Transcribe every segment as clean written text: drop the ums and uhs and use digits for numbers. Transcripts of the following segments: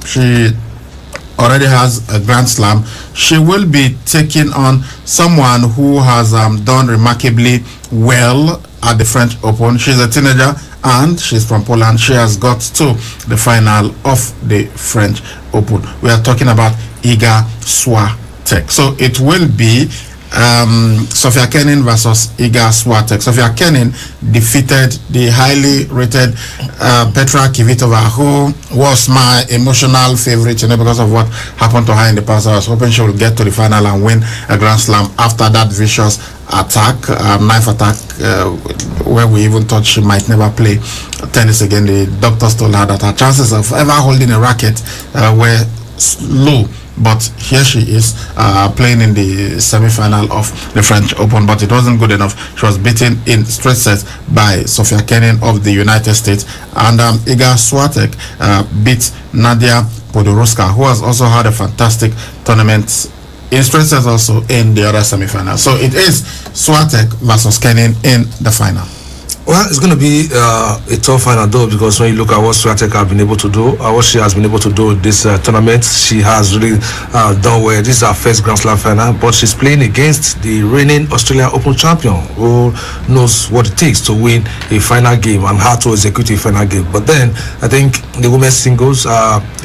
She already has a Grand Slam. She will be taking on someone who has done remarkably well at the French Open. She's a teenager and she's from Poland. She has got to the final of the French Open. We are talking about Iga Swiatek. So it will be Sofia Kenin versus Iga Swiatek. Sofia Kenin defeated the highly rated Petra Kvitova, who was my emotional favorite, because of what happened to her in the past. I was hoping she would get to the final and win a Grand Slam after that vicious attack, knife attack, where we even thought she might never play tennis again. The doctors told her that her chances of ever holding a racket were low. But here she is playing in the semi-final of the French Open, but it wasn't good enough. She was beaten in straight sets by Sofia Kenin of the United States, and Iga Swiatek beat Nadia Podoroska, who has also had a fantastic tournament in straight sets also in the other semi-final. So it is Swiatek versus Kenin in the final. Well, it's going to be a tough final though, because when you look at what Swiatek has been able to do, what she has been able to do in this tournament, she has really done well. This is her first Grand Slam final, but she's playing against the reigning Australian Open champion, who knows what it takes to win a final game and how to execute a final game. But then I think the women's singles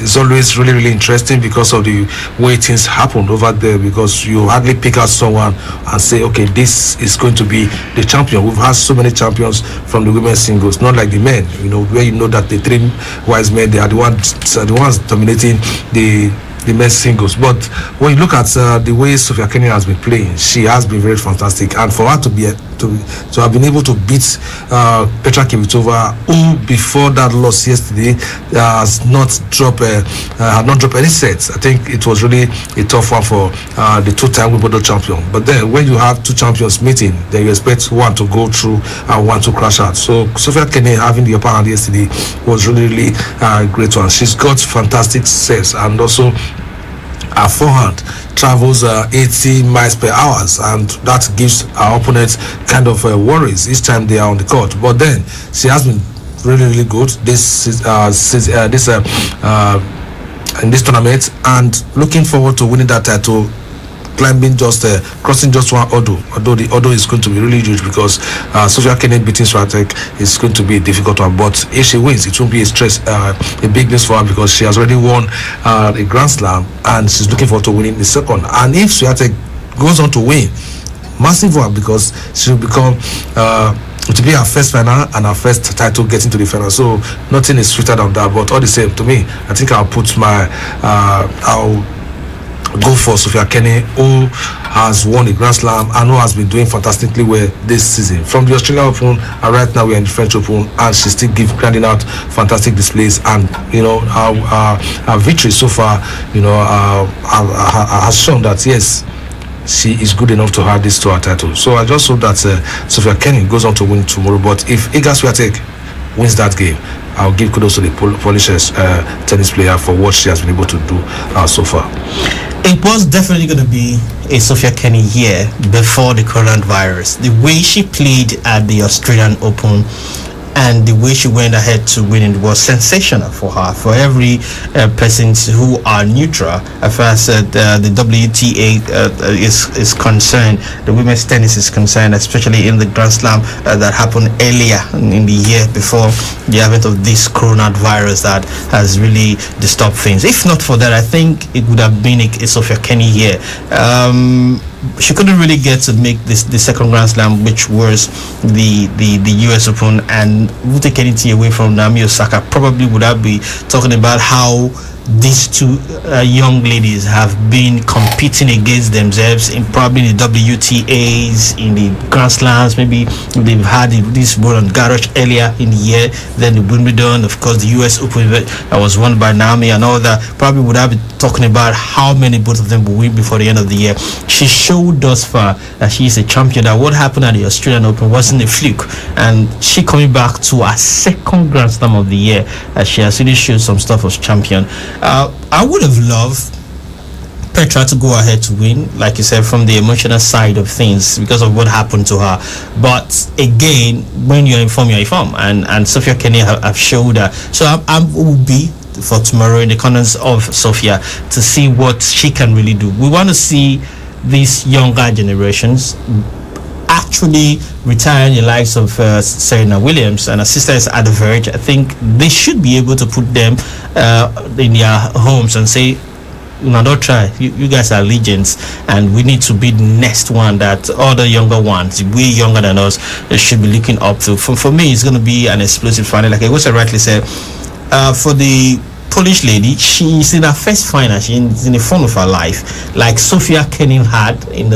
is always really, really interesting because of the way things happened over there, because you hardly pick out someone and say, okay, this is going to be the champion. We've had so many champions from the women's singles, not like the men, where that the three wise men, they are the ones dominating the men's singles. But when you look at the way Sofia Kenin has been playing, she has been very fantastic, and for her to have been able to beat Petra Kvitova, who before that loss yesterday had not dropped any sets. I think it was really a tough one for the two-time Wimbledon champion. But then when you have two champions meeting, then you expect one to go through and one to crash out. So Sofia Kenin having the upper hand yesterday was really, really a great one. She's got fantastic sets, and also her forehand travels 80 miles per hour, and that gives our opponents kind of worries each time they are on the court. But then she has been really, really good in this tournament, and looking forward to winning that title, crossing just one hurdle. Although the hurdle is going to be really huge, because Sofia Kenin beating Swiatek is going to be a difficult one. But if she wins, it won't be a big news for her, because she has already won a Grand Slam and she's looking forward to winning the second. And if Swiatek goes on to win, massive one, because she will become to be our first final and our first title getting to the final. So nothing is sweeter than that. But all the same, to me, I think I'll put I'll go for Sofia Kenin, who has won a Grand Slam and who has been doing fantastically well this season. From the Australian Open, and right now we're in the French Open, and she still grinding out fantastic displays. And our victory so far, has shown that yes, she is good enough to have this tour title. So I just hope that Sofia Kenin goes on to win tomorrow. But if Iga Swiatek wins that game, I'll give kudos to the Polish tennis player for what she has been able to do so far. It was definitely going to be a Sofia Kenin year before the coronavirus. The way she played at the Australian Open and the way she went ahead to win it was sensational for her. For every person who are neutral, as far as the WTA is concerned, the women's tennis is concerned, especially in the Grand Slam that happened earlier in the year before the advent of this coronavirus that has really disturbed things. If not for that, I think it would have been a Sofia Kenin year. She couldn't really get to make the second Grand Slam, which was the US Open, and would take anything away from Naomi Osaka. Probably would have been talking about how these two young ladies have been competing against themselves in probably the WTAs, in the Grand Slams. Maybe they've had this Roland Garros earlier in the year, then the Wimbledon, of course the US Open that was won by Naomi and all that. Probably would have been talking about how many both of them will win before the end of the year. She showed thus far that she is a champion, that what happened at the Australian Open wasn't a fluke, and she coming back to her second Grand Slam of the year, she has really showed some stuff as champion. I would have loved Petra to go ahead to win, like you said, from the emotional side of things because of what happened to her. But again, when you're informed, and Sofia Kenin have showed that. So I will be for tomorrow in the corners of Sofia to see what she can really do. We want to see these younger generations actually retiring the likes of Serena Williams and her sister is at the verge. I think they should be able to put them in their homes and say, no, don't try. You guys are legends, and we need to be the next one that other younger ones, way younger than us, should be looking up to. For me, it's going to be an explosive final. Like Egosa rightly said, for the Polish lady, she's in her first final. She's in the fun of her life, like Sofia Kenin had in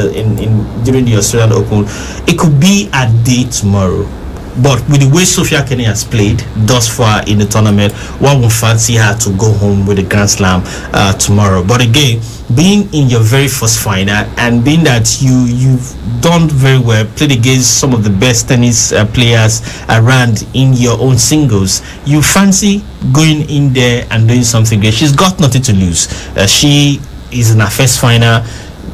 during the Australian Open. It could be a day tomorrow. But with the way Sofia Kenin has played thus far in the tournament, one would fancy her to go home with a Grand Slam tomorrow. But again, being in your very first final and being that you've done very well, played against some of the best tennis players around in your own singles, you fancy going in there and doing something great. She's got nothing to lose. She is in her first final.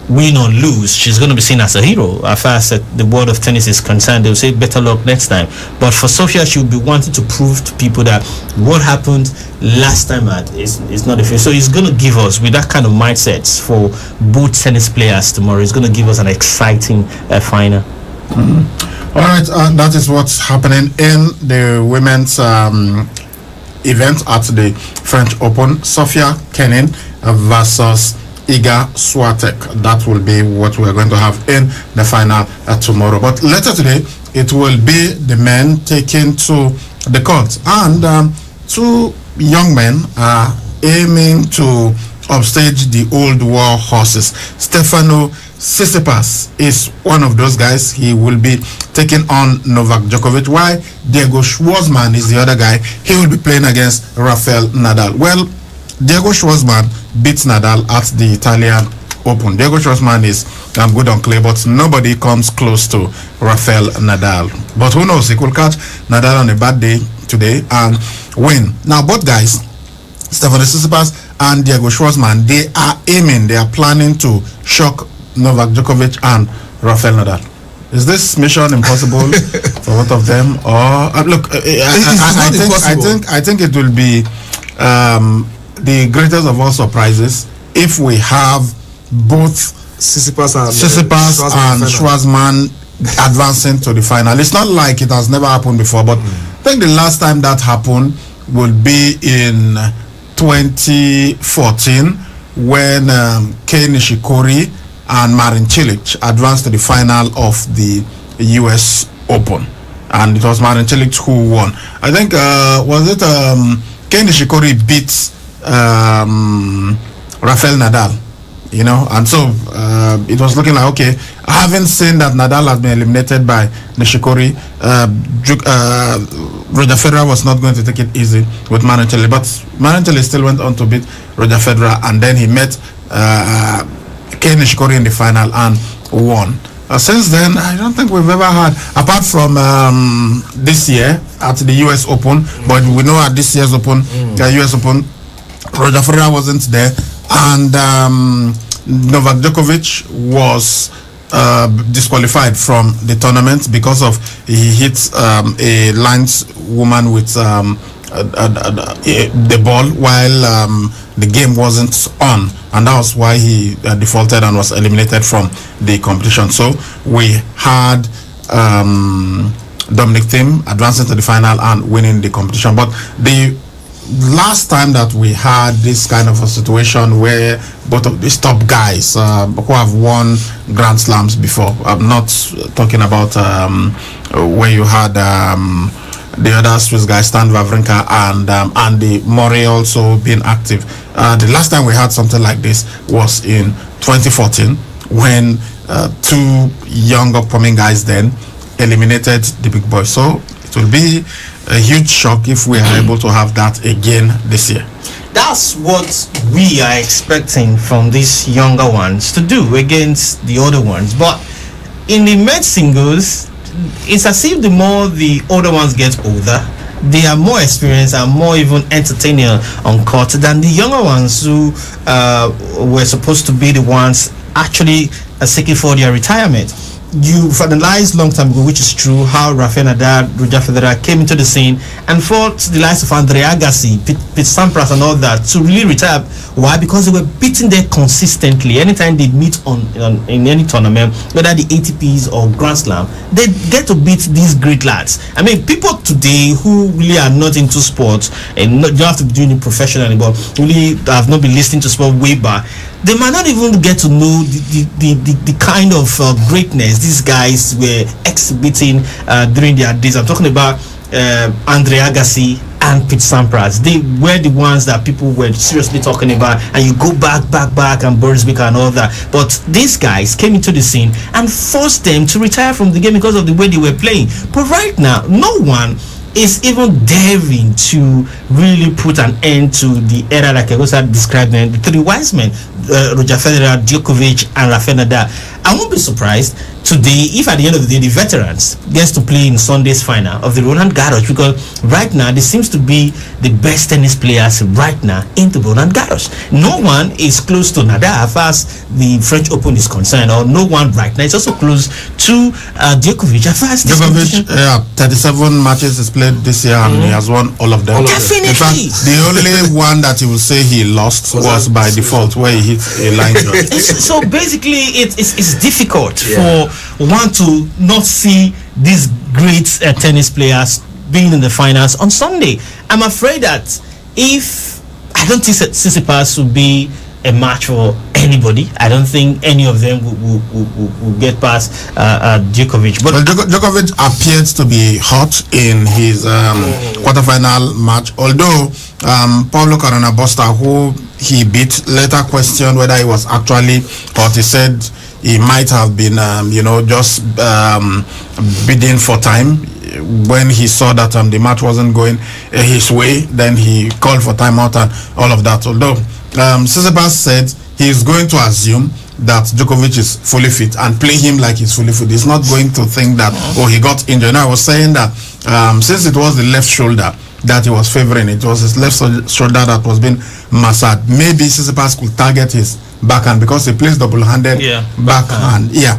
Win or lose, she's going to be seen as a hero. As far as the world of tennis is concerned, they'll say better luck next time. But for Sofia, she'll be wanting to prove to people that what happened last time is not a fair. So it's going to give us, with that kind of mindset for both tennis players tomorrow, it's going to give us an exciting final. All right, that is what's happening in the women's event at the French Open. Sofia Kenin versus Iga Swiatek. That will be what we're going to have in the final tomorrow. But later today, it will be the men taken to the court. And two young men are aiming to upstage the old war horses. Stefano Tsitsipas is one of those guys. He will be taking on Novak Djokovic, while Diego Schwartzman is the other guy. He will be playing against Rafael Nadal. Well, Diego Schwartzman beats Nadal at the Italian Open. Diego Schwartzman is good on clay, but nobody comes close to Rafael Nadal. But who knows, he could catch Nadal on a bad day today and win. Now, both guys, Stefano Tsitsipas and Diego Schwartzman, they are planning to shock Novak Djokovic and Rafael Nadal. Is this mission impossible for both of them? Or look, I think it will be the greatest of all surprises if we have both Tsitsipas and Schwartzman advancing to the final. It's not like it has never happened before, but I think the last time that happened will be in 2014 when Kei Nishikori and Marin Cilic advanced to the final of the US Open, and it was Marin Cilic who won. I think was it Kei Nishikori beat Rafael Nadal, you know, and so it was looking like, okay, having seen that Nadal has been eliminated by Nishikori, Roger Federer was not going to take it easy with Marin Cilic, but Marin Cilic still went on to beat Roger Federer, and then he met Kei Nishikori in the final and won. Since then, I don't think we've ever had, apart from this year at the US Open, but we know at this year's Open, the US Open, Roger Federer wasn't there, and Novak Djokovic was disqualified from the tournament because of he hit a lineswoman with the ball while the game wasn't on, and that was why he defaulted and was eliminated from the competition. So we had Dominic Thiem advancing to the final and winning the competition. But the last time that we had this kind of a situation where both of these top guys who have won Grand Slams before, I'm not talking about where you had the other Swiss guy Stan Wawrinka and Andy Murray also being active. The last time we had something like this was in 2014 when two young upcoming guys then eliminated the big boys. So it will be a huge shock if we are able to have that again this year. That's what we are expecting from these younger ones to do against the older ones. But in the men's singles, it's as if the more the older ones get older, they are more experienced and more even entertaining on court than the younger ones who were supposed to be the ones actually seeking for their retirement. you've analyzed long time ago, which is true, how Rafael Nadal, Roger Federer came into the scene and fought the likes of Andre Agassi, Pete Sampras and all that to really retire. Why? Because they were beating there consistently. Anytime they meet in any tournament, whether the ATPs or Grand Slam, they get to beat these great lads. I mean, people today who really are not into sports and not, you have to be doing it professionally, but really have not been listening to sport way back, they might not even get to know the kind of greatness these guys were exhibiting during their days. I'm talking about Andre Agassi and Pete Sampras. They were the ones that people were seriously talking about, and you go back and Boris Becker and all that. But these guys came into the scene and forced them to retire from the game because of the way they were playing. But right now, no one is even daring to really put an end to the era like I was described them, the three wise men, Roger Federer, Djokovic and Rafael Nadal. I won't be surprised today if at the end of the day the veterans gets to play in Sunday's final of the Roland Garros, because right now there seems to be the best tennis players right now in the Roland Garros. No one is close to Nadal as far as the French Open is concerned, or no one right now is also close to Djokovic as far as Djokovic. 37 matches is played this year and he has won all of them. Definitely. In fact, the only one that you will say he lost was by default, where he hit a line judge. So basically it's difficult for one to not see these great tennis players being in the finals on Sunday. I'm afraid that if I don't think Tsitsipas will be a match for anybody. I don't think any of them will get past Djokovic. But Djokovic appears to be hot in his quarterfinal match, although Pablo Carreño Busta, who he beat, later questioned whether he was actually hot. He said he might have been just bidding for time. When he saw that the match wasn't going his way, then he called for timeout and all of that. Although Tsitsipas said he's going to assume that Djokovic is fully fit and play him like he's fully fit. He's not going to think that, he got injured. Now, I was saying that since it was the left shoulder that he was favoring, it was his left shoulder that was being massaged. Maybe Tsitsipas could target his backhand because he plays double-handed backhand. Yeah.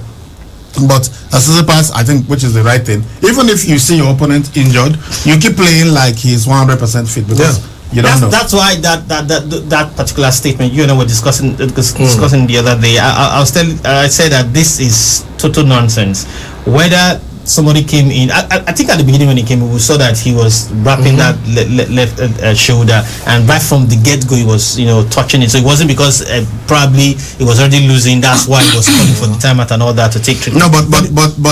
But Tsitsipas, I think, which is the right thing, even if you see your opponent injured, you keep playing like he's 100% fit, because you don't know. That's why that particular statement you and I were discussing the other day. I said that this is total nonsense. Whether somebody came in, I think at the beginning when he came in, we saw that he was wrapping that left shoulder, and right from the get-go he was touching it. So it wasn't because probably he was already losing, that's why he was calling for the timeout and all that to take treatment. No, but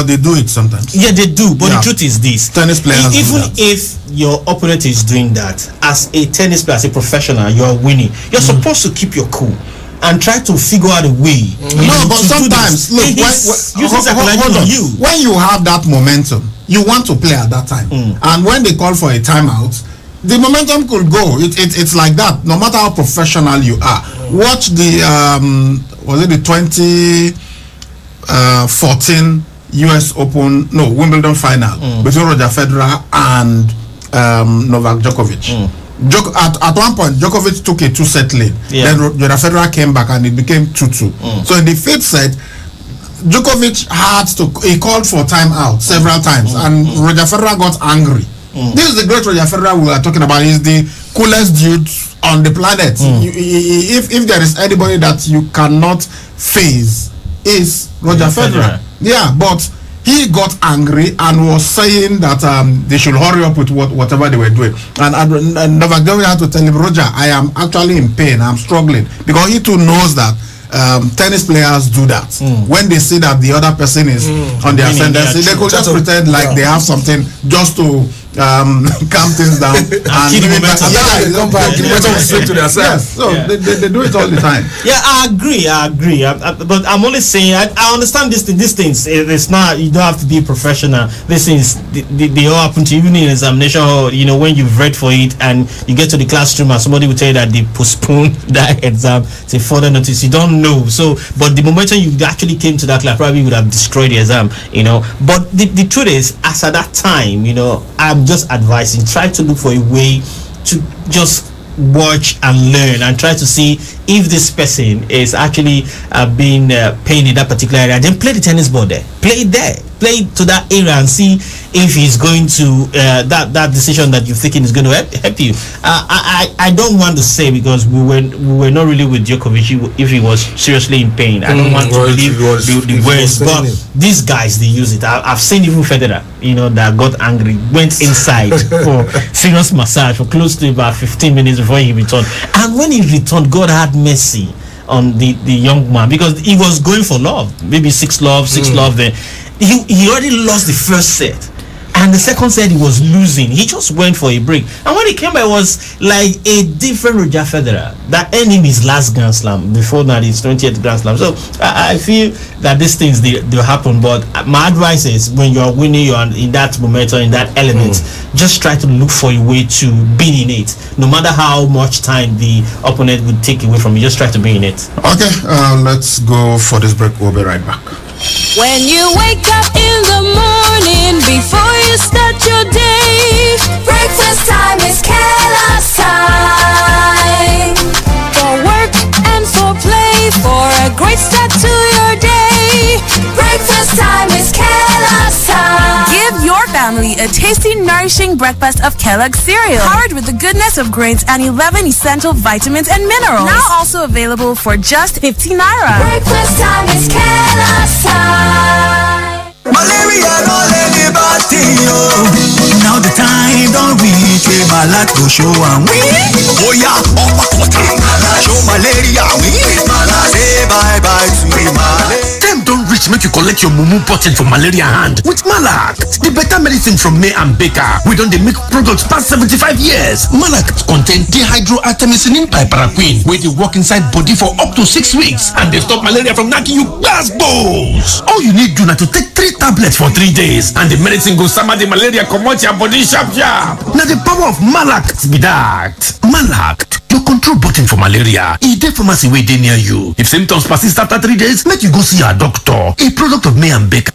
they do it sometimes. Yeah, they do. But the truth is this: tennis players, even if your opponent is doing that, as a tennis player, as a professional, you are winning, you're supposed to keep your cool and try to figure out a way. No, but sometimes, look, when you have that momentum, you want to play at that time. And when they call for a timeout, the momentum could go. It's like that, no matter how professional you are. Watch the, was it the 2014 US Open, Wimbledon final between Roger Federer and Novak Djokovic. At one point, Djokovic took a 2-set lead. Then Roger Federer came back and it became 2-2. So in the 5th set, Djokovic he called for timeout several times, and Roger Federer got angry. This is the great Roger Federer we are talking about. He's the coolest dude on the planet. If there is anybody that you cannot face, is Roger Federer. Yeah, but he got angry and was saying that they should hurry up with whatever they were doing. And Novak Djokovic had to tell him, Roger, I am actually in pain, I'm struggling. Because he too knows that tennis players do that. When they see that the other person is on the ascendancy, they could just pretend like they have something just to calm things down and keep the momentum. They do it all the time. Yeah, I agree. But I'm only saying I understand these things. It's not, you don't have to be a professional. These things they all happen to you, even in examination hall. When you've read for it and you get to the classroom and somebody will tell you that they postponed that exam to further notice. You don't know. So, but the momentum you actually came to that class probably would have destroyed the exam. But the truth is, as at that time, I'm just advising, try to look for a way to just watch and learn and try to see if this person is actually being paid in that particular area, then play the tennis ball there. Play it there. Play to that area and see if he's going to that decision that you're thinking is going to help you. I don't want to say, because we were not really with Djokovic if he was seriously in pain. I don't want to believe the words, but these guys, they use it. I've seen even Federer, that got angry, went inside for serious massage for close to about 15 minutes before he returned. And when he returned, God had mercy on the young man, because he was going for love, maybe 6 love. Then he already lost the first set, and the second set he was losing. He just went for a break, and when he came back, it was like a different Roger Federer that earned him his last Grand Slam. Before that, his 20th Grand Slam. So I feel that these things they'll happen, but my advice is, when you're winning, you're in that momentum, in that element, just try to look for a way to be in it, no matter how much time the opponent would take away from you. Just try to be in it. Okay, let's go for this break. We'll be right back. When you wake up in the morning, before you start your day, breakfast time is Kellogg's time. For work and for play, for a great start to your day, breakfast time is Kellogg's time. Give your family a tasty, nourishing breakfast of Kellogg's cereal, powered with the goodness of grains and 11 essential vitamins and minerals. Now also available for just 15 naira. Breakfast time is Kellogg's time. Malaria don't let me party, now the time don't reach, my life go show and win. Oh yeah, show malaria win. Say bye bye to malaria. Time don't reach, make you collect your mumu bottle for malaria hand with Malact, the better medicine from May and Baker. We don't make products past 75 years. Malact contain dehydroartemisinin piperaquine, where they work inside body for up to 6 weeks, and they stop malaria from knocking you gbasgbos. All you need do now to take 3 tablets for 3 days, and the medicine goes summer the malaria come out your body sharp. Now the power of Malact be that. Malact, your control button for malaria. E dey pharmacy wey dey near you. If symptoms persist after 3 days, make you go see your doctor. A product of May and Baker.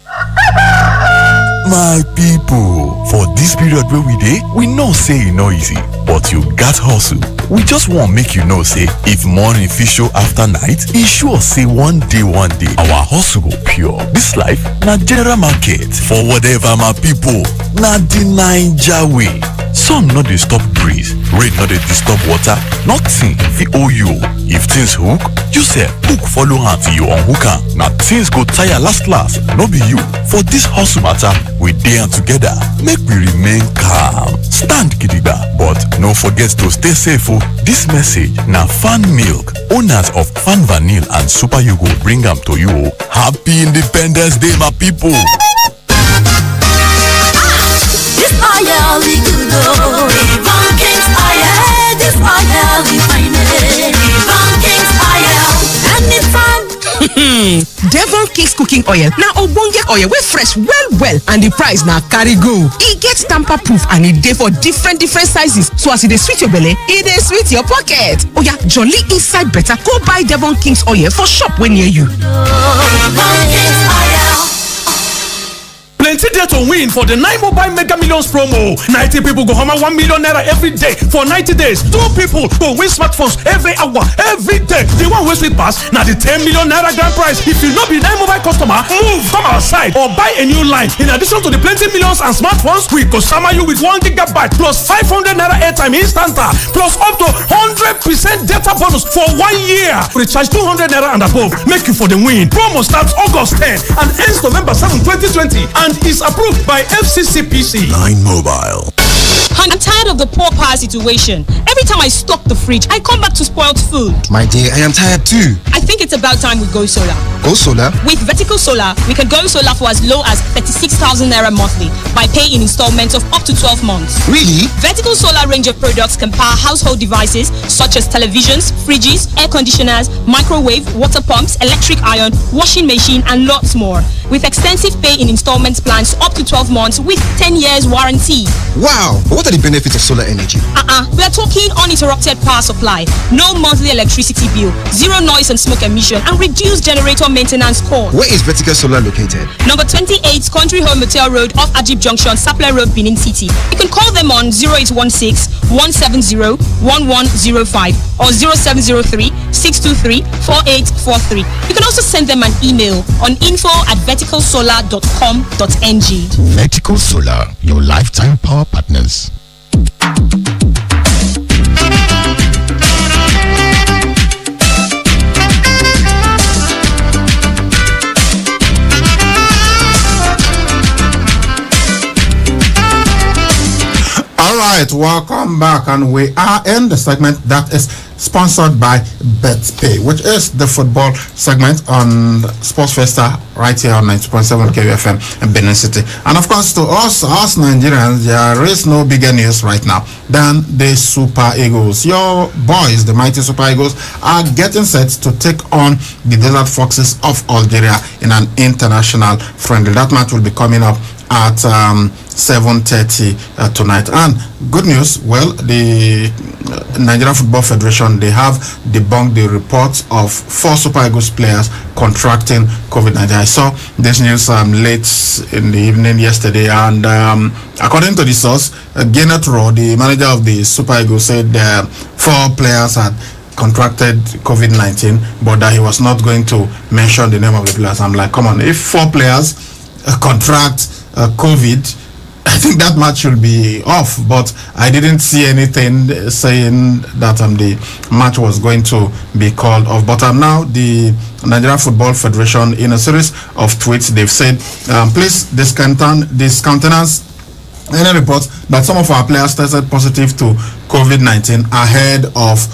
My people, for this period where we dey, we know say e no easy, but you gats hustle. We just want make you know say if morning fit show after night, e sure say one day our hustle go pure. This life na general market for whatever, my people. Na the Naija way. Sun no dey stop breeze, rain no dey disturb water, nothing fit owe you. If things hook, you sef hook follow hand till you unhook am. Na things go tire last, no be you. For this hustle matter, we dey am together, make we remain calm. Stand gidigba, but no forget to stay safe o. This message na Fan Milk, owners of Fan Vanille and Super Yugo, bring am to you o. Happy Independence Day, my people. This oil is good, oh. Devon King's oil. This oil is fine. Devon King's oil. And it's fun. Devon King's cooking oil. Now ogbonge oil wey fresh well and the price na carry go. E get tamper proof and e dey for different sizes. So as e dey sweet your belly, e dey sweet your pocket. Oya, jolly inside better. Go buy Devon King's oil for shop wey near you. Devon King's oil. Plenty there to win for the 9 Mobile Mega Millions promo. 90 people go hammer 1 million naira every day for 90 days. 2 people go win smartphones every hour, every day. The one wey sweet pass na the 10 million naira grand prize. If you no be 9 Mobile customer, move come outside or buy a new line. In addition to the plenty millions and smartphones, we go summer you with 1 gigabyte plus 500 naira airtime instanta plus up to 100% data bonus for 1 year. Recharge 200 naira and above, make you for the win. Promo starts August 10 and ends November 7, 2020 and is approved by FCCPC. 9 Mobile. I'm tired of the poor power situation. Every time I stock the fridge, I come back to spoiled food. My dear, I am tired too. I think it's about time we go solar. Go solar? With Vertical Solar, we can go solar for as low as 36,000 naira monthly by paying in installments of up to 12 months. Really? Vertical Solar range of products can power household devices such as televisions, fridges, air conditioners, microwave, water pumps, electric iron, washing machine, and lots more. With extensive pay in installments plans up to 12 months with 10 years warranty. Wow! What are the benefits benefit of solar energy? We are talking uninterrupted power supply, no monthly electricity bill, zero noise and smoke emission, and reduced generator maintenance cost. Where is Vertical Solar located? Number 28, Country Home Motel Road off Ajib Junction, Sapele Road, Benin City. You can call them on 0816-170-1105 or 0703-623-4843. You can also send them an email on info@verticalsolar.com.ng. Vertical Solar, your lifetime power partners. All right, welcome back, and we are in the segment that is sponsored by BetPay, which is the football segment on Sports Festa right here on 90.7 KUFM in Benin City. And of course, to us Nigerians, there is no bigger news right now than the Super Eagles. Your boys, the mighty Super Eagles, are getting set to take on the Desert Foxes of Algeria in an international friendly. That match will be coming up at 7:30 tonight. And good news, well, the Nigeria Football Federation, they have debunked the reports of 4 Super Eagles players contracting COVID-19. I saw this news late in the evening yesterday, and according to the source, Gennett Rowe, the manager of the Super Eagles, said 4 players had contracted COVID-19, but that he was not going to mention the name of the players. I'm like, come on, if 4 players contract COVID, I think that match should be off, but I didn't see anything saying that the match was going to be called off. But now the Nigeria Football Federation, in a series of tweets, they've said, please discountenance any reports that some of our players tested positive to COVID-19 ahead of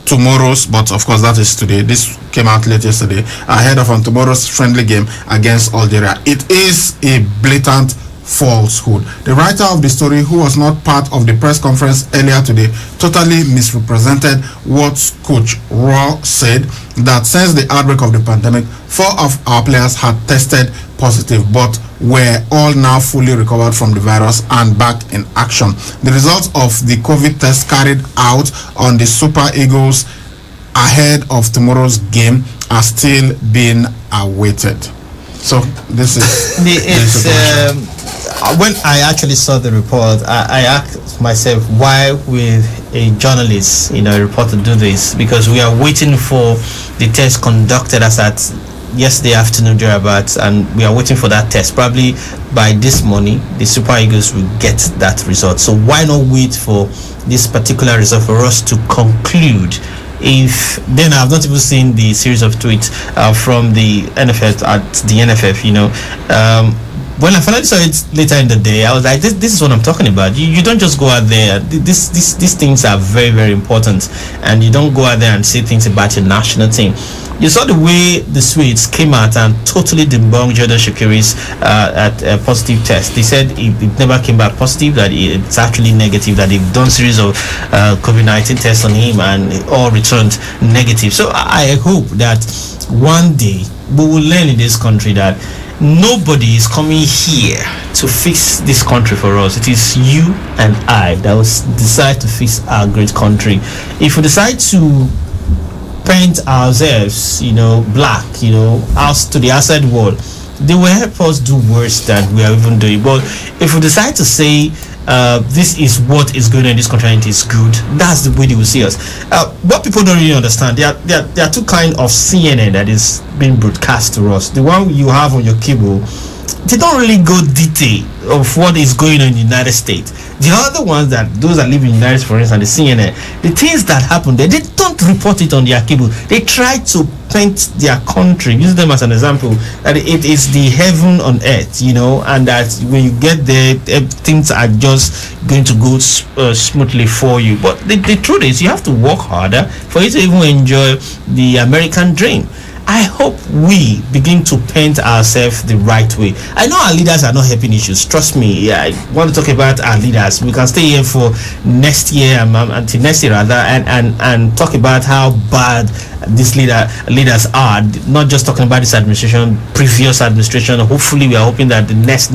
tomorrow's, but of course that is today, this came out late yesterday, ahead of tomorrow's friendly game against Algeria. It is a blatant falsehood. The writer of the story, who was not part of the press conference earlier today, totally misrepresented what Coach Rowe said, that since the outbreak of the pandemic, 4 of our players had tested positive, but were all now fully recovered from the virus and back in action. The results of the COVID test carried out on the Super Eagles ahead of tomorrow's game are still being awaited. So this is when I actually saw the report, I asked myself, why will a journalist, a reporter do this? Because we are waiting for the test conducted as at yesterday afternoon thereabouts, and we are waiting for that test. Probably by this morning, the Super Eagles will get that result. So why not wait for this particular result for us to conclude? If then I've not even seen the series of tweets from the NFF at the NFF, when I finally saw it later in the day, I was like, this is what I'm talking about. You don't just go out there. These things are very, very important, and you don't go out there and say things about your national team. You saw the way the Swedes came out and totally debunked Jordan Shaqiri's at a positive test. They said it never came back positive, that it's actually negative, that they've done series of COVID-19 tests on him and it all returned negative. So I hope that one day we will learn in this country that nobody is coming here to fix this country for us. It is you and I that will decide to fix our great country. If we decide to paint ourselves, black, out to the outside world, they will help us do worse than we are even doing. But if we decide to say this is what is going on in this country and it is good, that's the way they will see us. What people don't really understand, there are 2 kinds of CNN that is being broadcast to us. The one you have on your cable, they don't really go detail of what is going on in the United States. The other ones, those that live in the United States, for instance, the CNN, the things that happen there, they don't report it on their cable. They try to paint their country, use them as an example, that it is the heaven on earth, and that when you get there, things are just going to go smoothly for you. But the truth is, you have to work harder for you to even enjoy the American dream. I hope we begin to paint ourselves the right way. I know our leaders are not helping issues. Trust me. Yeah, I want to talk about our leaders. We can stay here for next year, until next year rather, and talk about how bad these leaders are. Not just talking about this administration, previous administration. Hopefully, we are hoping that the next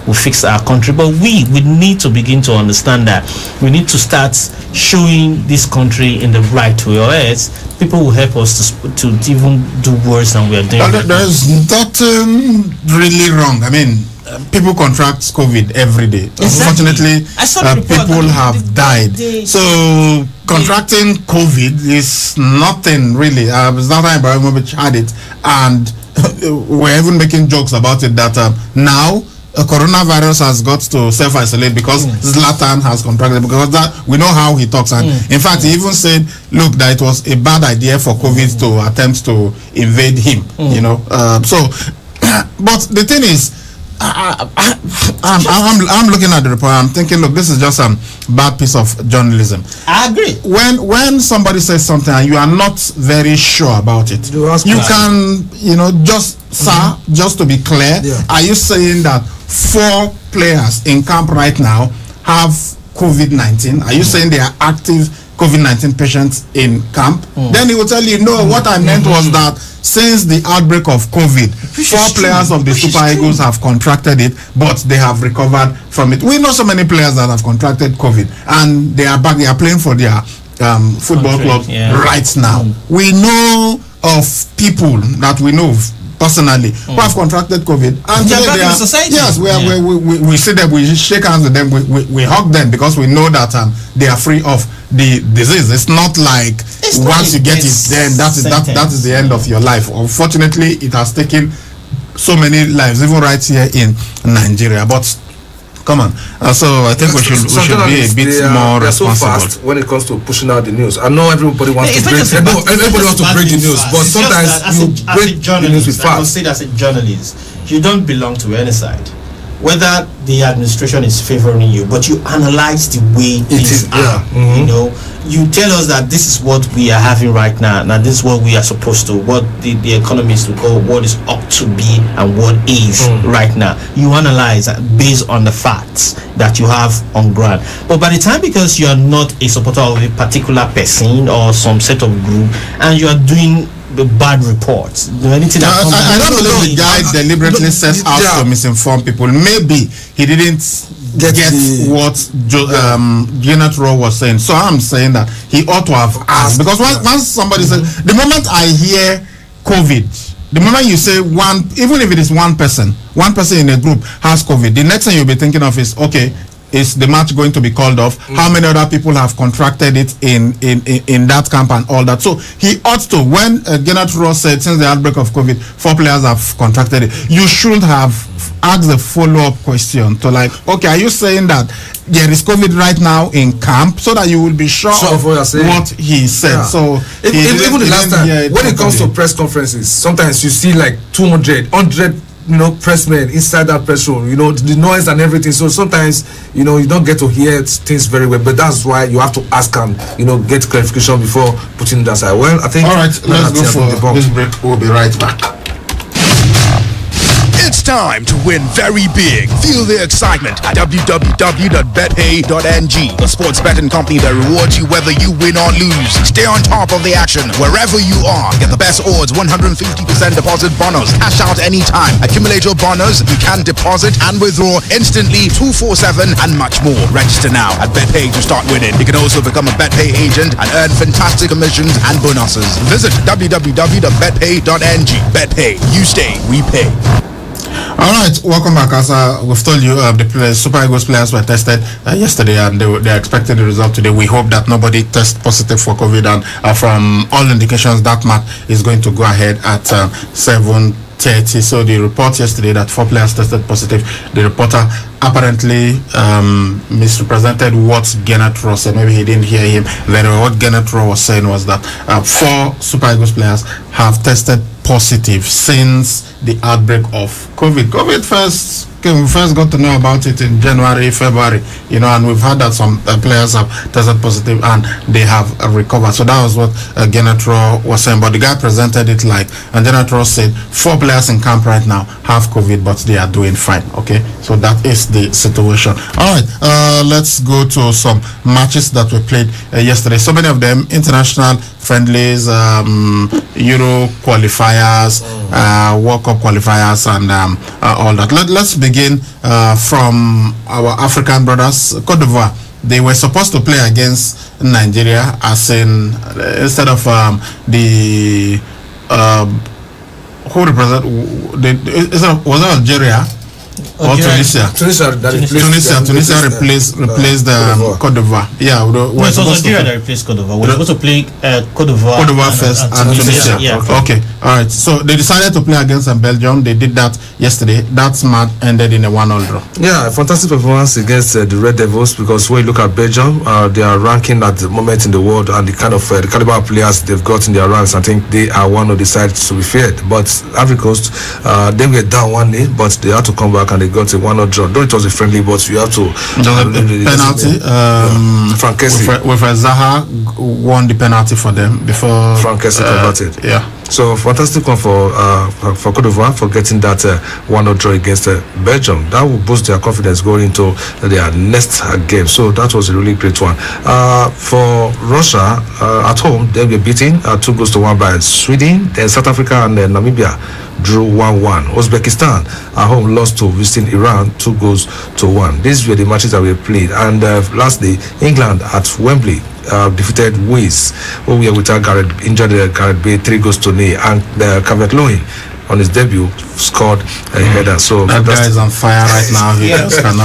will fix our country. But we need to begin to understand that we need to start showing this country in the right way, or else people will help us to even do worse than we are doing. There's nothing really wrong. I mean, people contract COVID every day. Exactly. Unfortunately, people have died. So contracting COVID is nothing really. Zlatan Ibrahimovic had it, and we're even making jokes about it that now coronavirus has got to self-isolate because Zlatan has contracted, because that we know how he talks, and in fact he even said, look, that it was a bad idea for COVID to attempt to invade him, you know. But the thing is, I'm looking at the report, I'm thinking, look, this is just a bad piece of journalism. I agree. When somebody says something and you are not very sure about it, you can, you know, just sir, just to be clear, are you saying that 4 players in camp right now have COVID-19? Are you saying they are active COVID-19 patients in camp? Then he will tell you, no, what I meant was that since the outbreak of COVID, 4 players of the Super Eagles have contracted it, but they have recovered from it. We know so many players that have contracted COVID, and they are back, they are playing for their football club right now. We know of people that we know personally who have contracted COVID, and they are society. Yes, we see them, we shake hands with them, we hug them, because we know that they are free of the disease. It's not like once you get it, then that is the end of your life. Unfortunately, it has taken so many lives, even right here in Nigeria. But come on, so I think we should be a bit more responsible. So fast when it comes to pushing out the news. I know everybody wants to break. Everybody wants to break the news, but sometimes you break the news with fast. I will say that as a journalist, you don't belong to any side. Whether the administration is favoring you, but you analyze the way things are. You know, you tell us that this is what we are having right now. Now this is what we are supposed to, what the economists will call what is up to be and what is right now. You analyze based on the facts that you have on ground. But by the time, because you are not a supporter of a particular person or some set of group, and you are doing the bad reports, anything that I don't believe the guy deliberately sets out to misinform people. Maybe he didn't get what Janet Rowe was saying. So I'm saying that he ought to have asked, because once somebody says, the moment I hear COVID, the moment you say one, even if it is one person in a group has COVID, the next thing you'll be thinking of is, okay, is the match going to be called off? How many other people have contracted it in that camp and all that? So he ought to, when Gennett Ross said since the outbreak of COVID 4 players have contracted it, you should have asked a follow-up question to, like, okay, are you saying that there is COVID right now in camp, so that you will be sure of what he said? So even the last time, when it comes to press conferences, sometimes you see like 100 pressmen inside that press room, the noise and everything. So sometimes, you don't get to hear things very well. But that's why you have to ask and, get clarification before putting it aside. Well, I think. All right, let's go for this break. We'll be right back. It's time to win very big. Feel the excitement at www.betpay.ng, the sports betting company that rewards you whether you win or lose. Stay on top of the action wherever you are. Get the best odds, 150% deposit bonus. Cash out anytime. Accumulate your bonus. You can deposit and withdraw instantly, 247 and much more. Register now at BetPay to start winning. You can also become a BetPay agent and earn fantastic commissions and bonuses. Visit www.betpay.ng. BetPay. You stay, we pay. All right, welcome back. As we've told you, the Super Eagles players were tested yesterday, and they're expecting the result today. We hope that nobody tests positive for COVID, and from all indications, that match is going to go ahead at 7:30. So the report yesterday that 4 players tested positive, the reporter apparently misrepresented what Gennett Rowe said. Maybe he didn't hear him very well. What Gennett Rowe was saying was that 4 Super Eagles players have tested positive since the outbreak of COVID. COVID first okay, we first got to know about it in January, February, you know, and we've heard that some players have tested positive and they have recovered. So that was what Genetro was saying. But the guy presented it like, and Genetro said 4 players in camp right now have COVID, but they are doing fine. Okay, so that is the situation. All right, let's go to some matches that were played yesterday. So many of them international friendlies, Euro qualifiers, World Cup qualifiers, and all that. Let's begin from our African brothers. Cote d'Ivoire, they were supposed to play against Nigeria, as in instead of the who represent was it Algeria? Or Tunisia. Tunisia replaced Cote d'Ivoire. Yeah, no, it was Algeria that replaced Cote d'Ivoire. We're supposed to play Cote d'Ivoire first and Tunisia. Yeah. Okay. All right. So they decided to play against Belgium. They did that yesterday. That match ended in a 1-0 draw. Yeah, fantastic performance against the Red Devils, because when you look at Belgium, they are ranking at the moment in the world, and the kind of the caliber of players they've got in their ranks, I think they are one of the sides to be feared. But Ivory Coast, they were down 1-0, but they had to come back and they got a 1-0 draw. Though it was a friendly, but you have to penalty. Frank Kessie with Zaha won the penalty for them before Frank Kessie converted. Yeah. So fantastic one for Cote d'Ivoire for getting that 1-0 draw against Belgium. That will boost their confidence going into their next game. So that was a really great one. For Russia at home, they were beaten 2-1 by Sweden. Then South Africa and Namibia drew 1-1. Uzbekistan at home lost to visiting Iran 2-1. These were the matches that were played. And lastly, England at Wembley defeated Wales, who were without injured Gareth Bale 3-0, and Calvert-Lewin on his debut scored a header. So that guy is on fire right now. He and I'm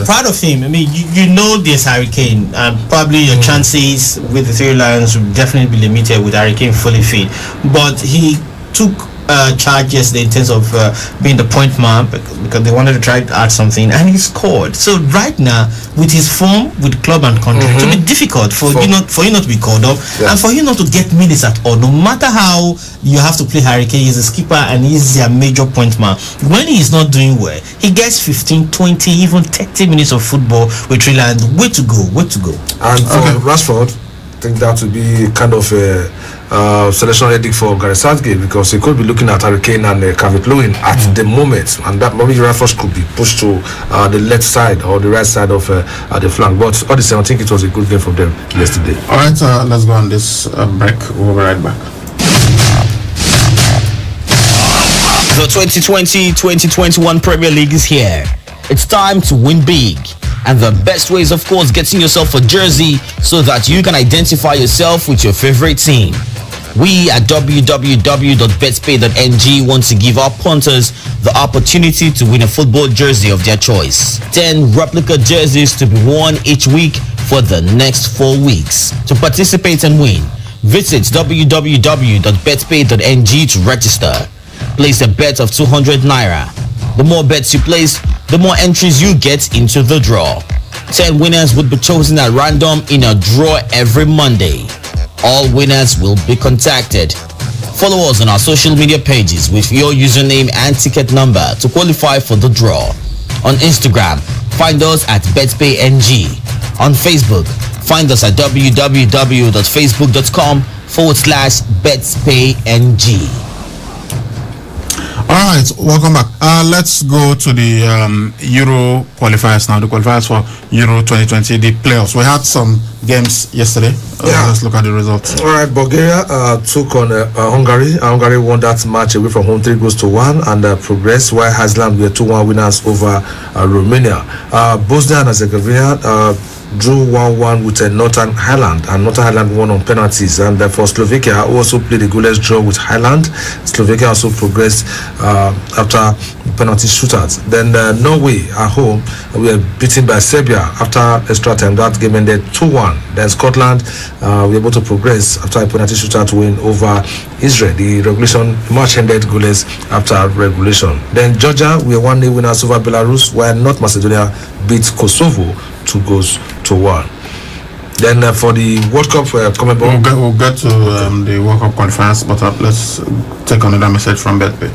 proud of him. I mean, you know this Harry Kane, and probably your chances with the Three Lions will definitely be limited with Harry Kane fully fit. But he took charge yesterday in terms of being the point man, because they wanted to try to add something, and he scored. So right now, with his form, with club and country, it will be difficult for you not to be called up, and for you not to get minutes at all. No matter how you have to play Harry Kane, he's a skipper and he's their major point man. When he is not doing well, he gets 15, 20, even 30 minutes of football with Three Lions. Way to go. And for Rashford, I think that would be kind of a selection headache for Gareth Southgate, because he could be looking at Harry Kane and Calvert-Lewin at the moment, and that maybe Rashford could be pushed to the left side or the right side of the flank. But all the same, I think it was a good game for them yesterday. All right, let's go on this break. We'll be right back. The 2020-2021 Premier League is here. It's time to win big. And the best way is, of course, getting yourself a jersey so that you can identify yourself with your favorite team. We at www.betspay.ng want to give our punters the opportunity to win a football jersey of their choice. 10 replica jerseys to be worn each week for the next 4 weeks. To participate and win, visit www.betspay.ng to register. Place a bet of 200 naira. The more bets you place, the more entries you get into the draw. 10 winners would be chosen at random in a draw every Monday. All winners will be contacted. Follow us on our social media pages with your username and ticket number to qualify for the draw. On Instagram, find us at BetPayNG. On Facebook, find us at www.facebook.com/BetPayNG. All right, welcome back. Let's go to the Euro qualifiers now. The qualifiers for Euro 2020, the playoffs. We had some games yesterday. Let's look at the results. All right, Bulgaria took on Hungary. Hungary won that match away from home 3-1 and progressed, while Iceland were 2-1 winners over Romania. Bosnia and Herzegovina drew 1-1 with Northern Ireland, and Northern Ireland won on penalties. And for Slovakia, also played a goalless draw with Ireland. Slovakia also progressed after penalty shootouts. Then Norway at home were beaten by Serbia after extra time. That game ended 2-1. Then Scotland were able to progress after a penalty shootout win over Israel. The regulation match ended goalless after regulation. Then Georgia were 1-0 winners over Belarus, while North Macedonia beat Kosovo 2-1. Then for the World Cup, we'll get to the World Cup qualifiers, but let's take another message from Betway.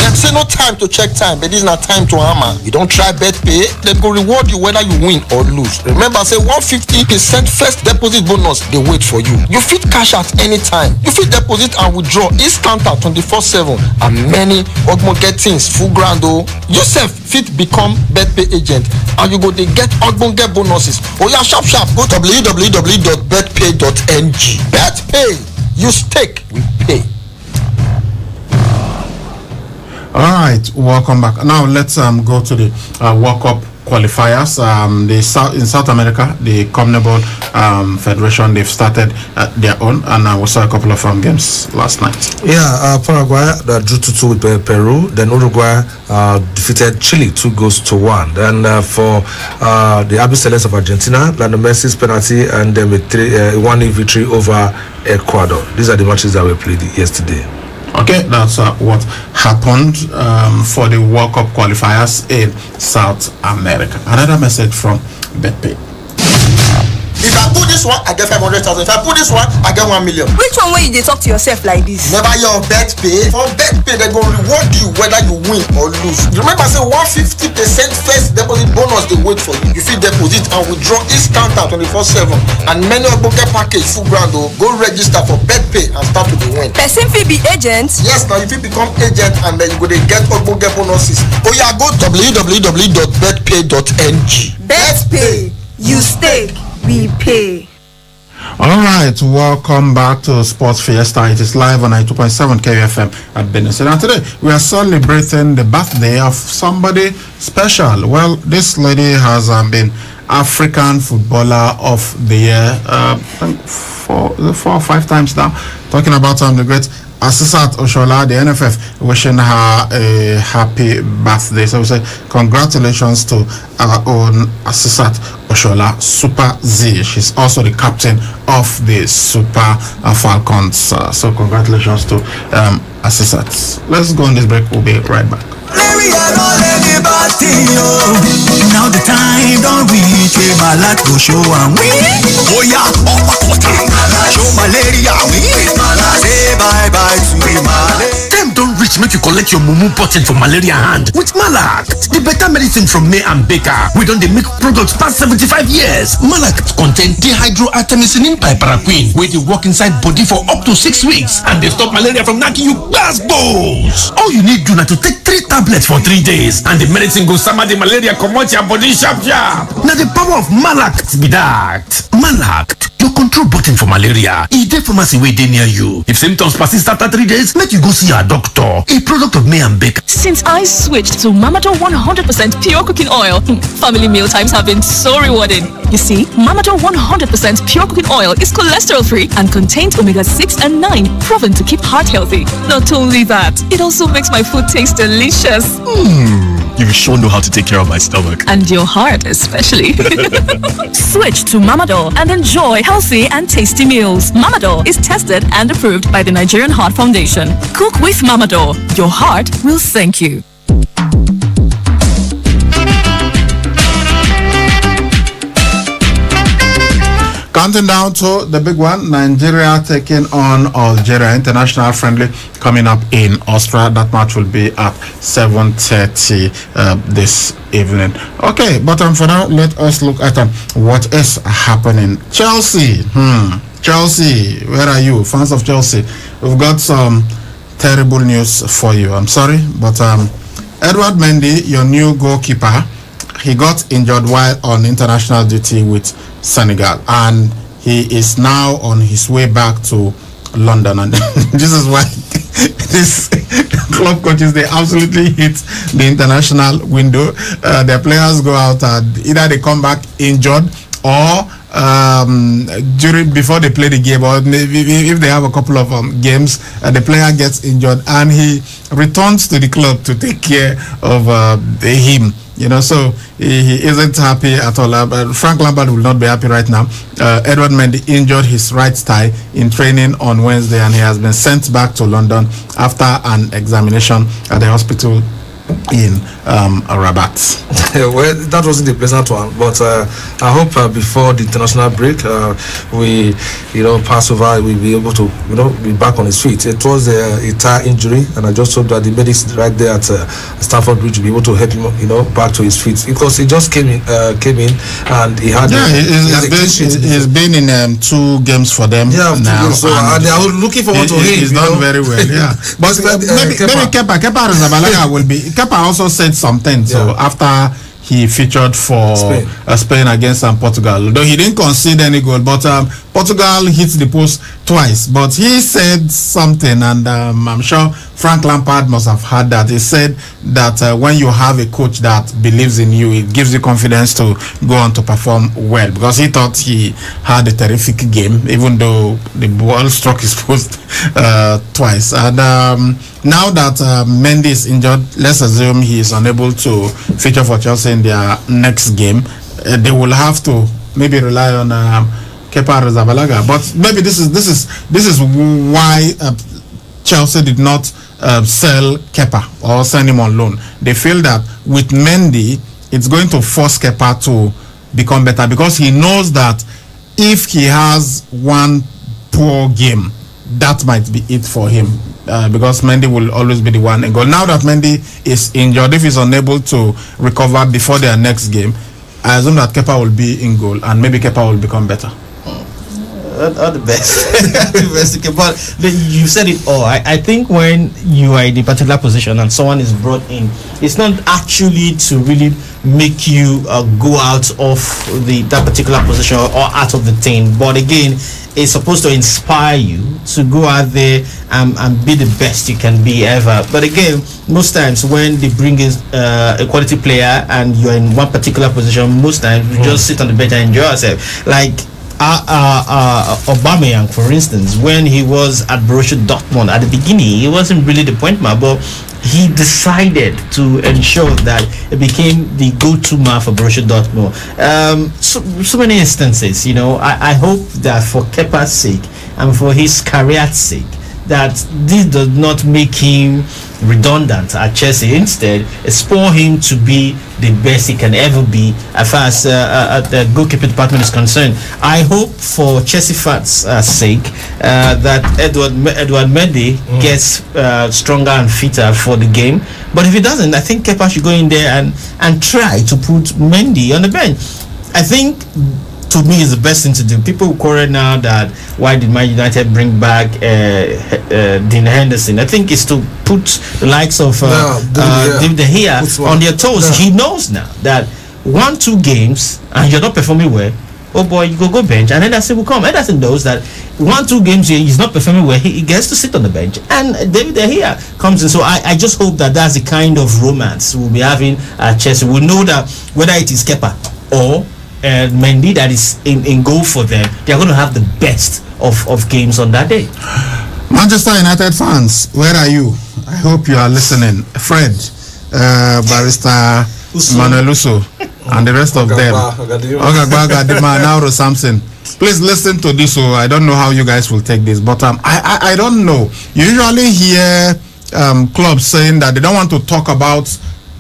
Get Say no time to check time, but this na time to hammer. You don't try bet pay, they go reward you whether you win or lose. Remember, say 150% first deposit bonus they wait for you. You fit cash out anytime. You fit deposit and withdraw instanta 24/7 and many ogbonge things full grand o. You sef fit become betpay agent and you go dey get ogbonge bonuses. Oya sharp go www.betpay.ng. Betpay, you stake, we pay. All right, welcome back. Now let's go to the World Cup qualifiers. In South America, the CONMEBOL Federation, they've started their own, and we saw a couple of games last night. Yeah, Paraguay drew 2-2 with Peru. Then Uruguay defeated Chile 2-1. Then for the Albiceleste of Argentina, Lionel Messi's penalty, and then with 1-0 victory over Ecuador. These are the matches that were played yesterday. Okay, that's what happened for the World Cup qualifiers in South America. Another message from BetPay. If I put this one, I get 500,000. If I put this one, I get 1 million. Which one way you dey talk to yourself like this? Never your BetPay. For BetPay, they go reward you whether you win or lose. You remember, say 150% first deposit bonus they wait for you. You fit deposit and withdraw instanta 24/7 and many ogbonge package full grand o. Go register for BetPay and start to dey win. Person fit be agent? Yes, now you fit become agent and then you go dey get ogbonge bonuses. Oya go www.betpay.ng. BetPay, you stake, we pay. All right, welcome back to Sports Fiesta. It is live on 92.7 KUFM at Benin. And today we are celebrating the birthday of somebody special. Well, this lady has been African Footballer of the Year I think 4 or 5 times now. Talking about the great Asisat Oshoala, the NFF, wishing her a happy birthday. So we say congratulations to our own Asisat Oshoala, Super Z. She's also the captain of the Super Falcons. So congratulations to Asisat. Let's go on this break. We'll be right back. Now the time don't reach where my life go show and we. Oh yeah, show malaria we. Say bye bye to malaria. Time don't reach make you collect your mumu button for malaria hand with Malak, the better medicine from May and Baker. We don't they make products past 75 years. Malak contain dehydroartemisinin piperaquine, where they work inside body for up to 6 weeks and they stop malaria from knocking you glass balls. All you need do now to take 3 tablets for 3 days and the medicine goes summer the malaria come out your body sharp. Now the power of Malak be that. Malak, your control button for malaria. Is there pharmacy way near you? If symptoms persist after 3 days, make you go see your doctor. A product of May and Baker. Since I switched to Mamador 100% pure cooking oil, family meal times have been so rewarding. You see, Mamador 100% pure cooking oil is cholesterol free and contains omega-6 and 9, proven to keep heart healthy. Not only that, it also makes my food taste delicious. You sure know how to take care of my stomach. And your heart especially. Switch to Mamador and enjoy healthy and tasty meals. Mamador is tested and approved by the Nigerian Heart Foundation. Cook with Mamador. Your heart will thank you. Counting down to the big one, Nigeria taking on Algeria, international friendly coming up in Austria. That match will be at 7:30 this evening. Okay, but for now, let us look at what is happening. Chelsea, Chelsea, where are you, fans of Chelsea? We've got some terrible news for you. I'm sorry, but Edouard Mendy, your new goalkeeper, he got injured while on international duty with Senegal, and he is now on his way back to London. And this is why this club coaches, they absolutely hit the international window. Their players go out and either they come back injured or before they play the game, or maybe if they have a couple of games, the player gets injured and he returns to the club to take care of him. You know, so he isn't happy at all. Frank Lampard will not be happy right now. Edouard Mendy injured his right thigh in training on Wednesday, and he has been sent back to London after an examination at the hospital in Rabat. Well, that wasn't a pleasant one, but I hope before the international break, we, pass over, we'll be able to, be back on his feet. It was a thigh injury, and I just hope that the medics right there at Stamford Bridge will be able to help him, back to his feet, because he just came in, and he had. Yeah, he's been in 2 games for them now, so, and they are looking forward to him. He's done very well, yeah. But maybe Kepa Arrizabalaga will be. Kepa also said something. So after he featured for Spain against Portugal, though he didn't concede any goal, but Portugal hit the post twice. But he said something, and I'm sure Frank Lampard must have heard that. He said that when you have a coach that believes in you, it gives you confidence to go on to perform well, because he thought he had a terrific game, even though the ball struck his post twice. And now that Mendy is injured, let's assume he is unable to feature for Chelsea in their next game. They will have to maybe rely on Kepa Arrizabalaga. But maybe this is why Chelsea did not sell Kepa or send him on loan. They feel that with Mendy, it's going to force Kepa to become better, because he knows that if he has one poor game, that might be it for him, because Mendy will always be the one in goal. Now that Mendy is injured, if he's unable to recover before their next game, I assume that Kepa will be in goal, and maybe Kepa will become better. All the best. The best. But you said it all. I think when you are in a particular position and someone is brought in, it's not actually to really make you go out of that particular position or out of the team, but again, it's supposed to inspire you to go out there and be the best you can be ever. But again, most times when they bring in a quality player and you're in one particular position, most times you just sit on the bench and enjoy yourself. Like Aubameyang, for instance, when he was at Borussia Dortmund at the beginning, he wasn't really the point man, but he decided to ensure that it became the go-to man for Borussia Dortmund. So many instances, I hope that for Kepa's sake and for his career's sake, that this does not make him redundant at Chelsea. Instead, spur him to be the best he can ever be as far as the goalkeeping department is concerned. I hope for Chelsea fans' sake that Edouard Mendy gets stronger and fitter for the game. But if he doesn't, I think Kepa should go in there and try to put Mendy on the bench. I think, to me, is the best thing to do. People quarrel now that why did Man United bring back Dean Henderson? I think it's to put the likes of David De Gea on their toes. He knows now that 1-2 games and you're not performing well, oh boy, you go bench, and Henderson will come. Henderson knows that 1-2 games he's not performing well, he gets to sit on the bench, and David De Gea comes in. So I just hope that that's the kind of romance we'll be having at Chelsea. We'll know that whether it is Kepa or Mendy that is in goal for them, they are going to have the best of games on that day. Manchester United fans, where are you? I hope you are listening. Fred, Barrister Manuel Uso, and the rest of them. Nauro Samson. Please listen to this. So I don't know how you guys will take this, but I don't know. You usually hear clubs saying that they don't want to talk about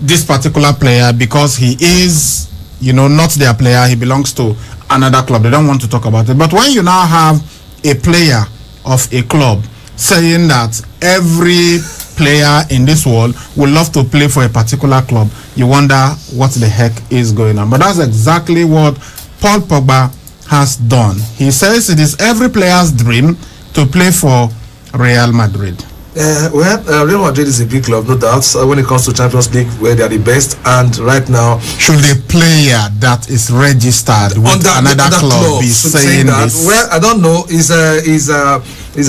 this particular player because he is, not their player. He belongs to another club. They don't want to talk about it. But when you now have a player of a club saying that every player in this world would love to play for a particular club, you wonder what the heck is going on. But that's exactly what Paul Pogba has done. He says it is every player's dream to play for Real Madrid. Real Madrid is a big club, no doubt, when it comes to Champions League, where they are the best. And right now, should a player that is registered with another club be saying this? Well, I don't know. His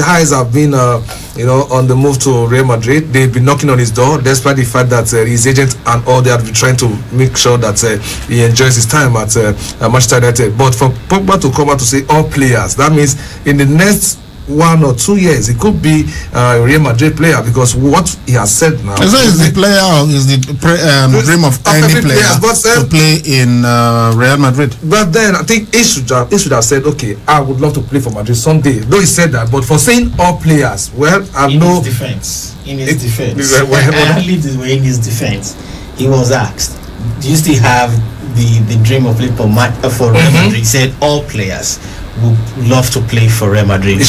eyes have been, on the move to Real Madrid. They've been knocking on his door, despite the fact that his agent and all they have been trying to make sure that he enjoys his time at Manchester United. But for Pogba to come out to say all players, that means in the next 1 or 2 years, he could be a Real Madrid player, because what he has said now. So is the player, or is the dream of any player to play in Real Madrid? But then I think he should have said, okay, I would love to play for Madrid someday. Though he said that, but for saying all players, well, I know. In his defense, I believe this way in his defense. He was asked, do you still have the dream of playing for Real Madrid? He said all players would love to play for Real Madrid.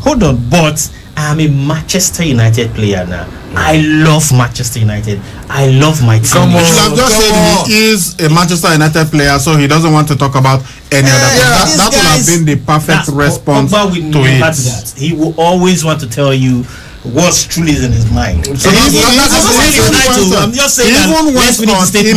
Hold on, but I'm a Manchester United player now. I love Manchester United. I love my team. You should have just said he is a Manchester United player, so he doesn't want to talk about any other player. That would have been the perfect response to it. He will always want to tell you what's truly in his mind. So I'm just saying he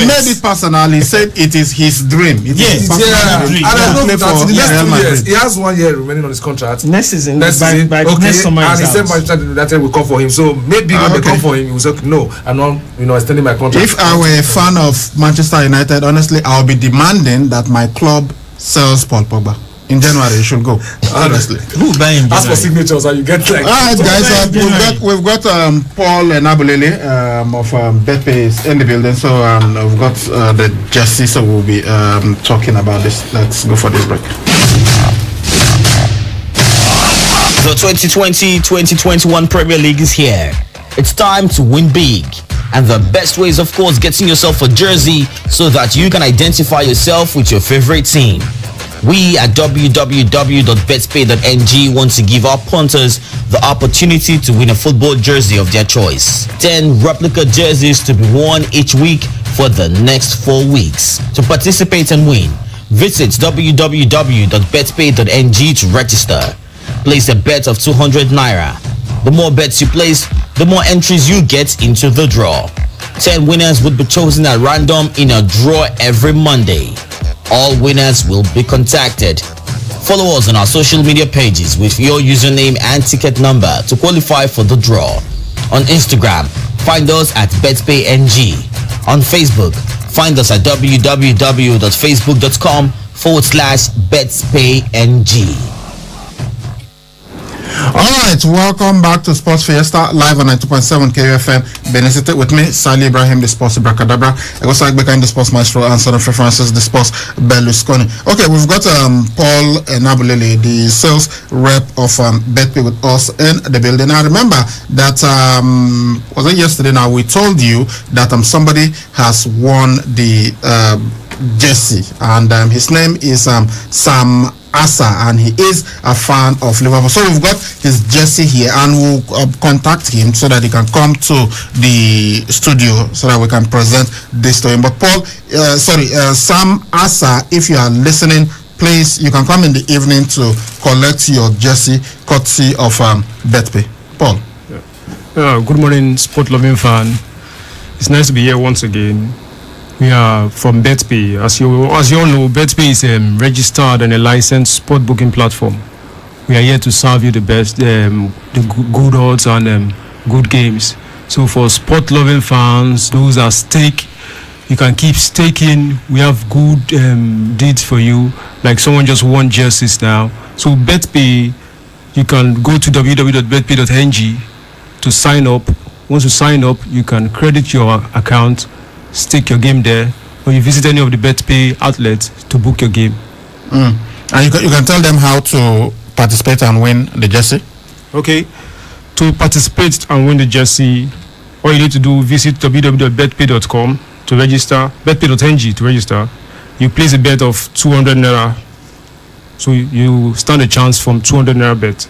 made it personal. He said it is his dream. It is and I know that in the next 2 years, he has 1 year remaining on his contract. Next season, next summer, and he said Manchester United will come for him. So maybe when they come for him, he will say, no, I'm not, extending my contract. If I were a fan of Manchester United, honestly, I would be demanding that my club sells Paul Pogba. In January, you should go. Honestly, as for signatures, you get like. All right, guys. We've got Paul Nabulele of Betpay is in the building, so we've got the jersey, so we'll be talking about this. Let's go for this break. The 2020-2021 Premier League is here. It's time to win big. And the best way is, of course, getting yourself a jersey so that you can identify yourself with your favorite team. We at www.betspay.ng want to give our punters the opportunity to win a football jersey of their choice. 10 replica jerseys to be worn each week for the next 4 weeks. To participate and win, visit www.betspay.ng to register. Place a bet of 200 naira. The more bets you place, the more entries you get into the draw. 10 winners would be chosen at random in a draw every Monday. All winners will be contacted. Follow us on our social media pages with your username and ticket number to qualify for the draw. On Instagram, find us at BetPayNG. On Facebook, find us at www.facebook.com/BetPayNG. Alright, welcome back to Sports Fiesta live on 92.7 KUFM. Benin City with me, Sally Ibrahim, the Sports Bracadabra. I was like behind the Sports Maestro and Son of Francis, the Sports Berlusconi. Okay, we've got Paul Nabulele, the sales rep of Betpay with us in the building. Now remember that was it yesterday? Now we told you that somebody has won the jersey, and his name is Sam Asa, and he is a fan of Liverpool. So we've got his jersey here, and we'll contact him so that he can come to the studio so that we can present this to him. But Paul, Sam Asa, if you are listening, please, you can come in the evening to collect your jersey courtesy of Betpay. Paul. Good morning, sport loving fan. It's nice to be here once again. We are from Betpay. As you all know, Betpay is a registered and a licensed sport booking platform. We are here to serve you the best, the good odds and good games. So for sport loving fans, those at stake, you can keep staking. We have good deeds for you. Like someone just won jerseys now. So Betpay, you can go to www.betpay.ng to sign up. Once you sign up, you can credit your account, stake your game there, or you visit any of the Betpay outlets to book your game. And you can tell them how to participate and win the jersey. Okay, to participate and win the jersey, all you need to do, visit www.betpay.com to register, betpay.ng to register. You place a bet of 200 naira, so you stand a chance from 200 naira bet.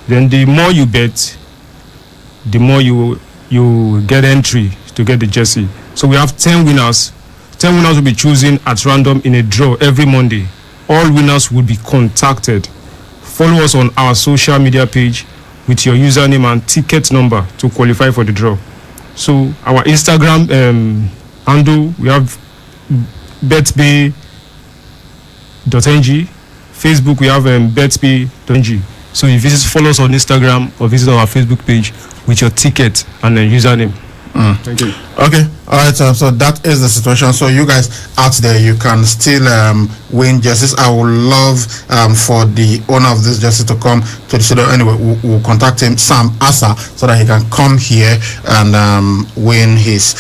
Then the more you bet, the more you get entry to get the jersey. So we have 10 winners. 10 winners will be chosen at random in a draw every Monday. All winners will be contacted. Follow us on our social media page with your username and ticket number to qualify for the draw. So our Instagram handle, we have betpay.ng. Facebook, we have betpay.ng. So you follow us on Instagram or visit our Facebook page with your ticket and username. Thank you. Okay, all right. So that is the situation. So you guys out there, you can still win jerseys. I would love for the owner of this jersey to come to the studio. Anyway, we'll contact him, Sam Asa, so that he can come here and win his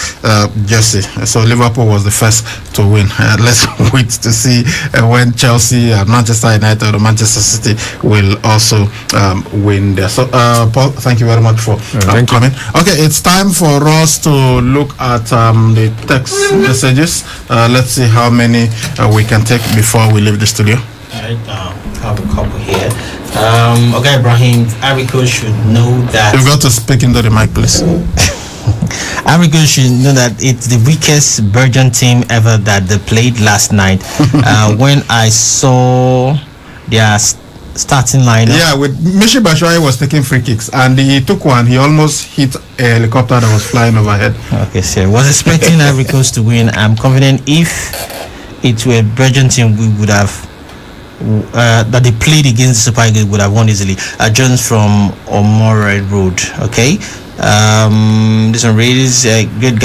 jersey. So Liverpool was the first to win. Let's wait to see when Chelsea, Manchester United, or Manchester City will also win there. So Paul, thank you very much for coming. Okay, it's time for us to look at the text messages. Let's see how many we can take before we leave the studio. I have a couple here. Okay, Ibrahim, Arico should know that. You've got to speak into the mic, please. Arico should know that it's the weakest Belgian team ever that they played last night. When I saw their starting lineup. Yeah, with Michi Batshuayi was taking free kicks and he took one. He almost hit a helicopter that was flying overhead. Okay, so was expecting Ivory Coast to win. I'm confident if it were a Belgian team, we would have that they played against the Super Eagles would have won easily. Jones from Omore Road. Okay. This one really is a good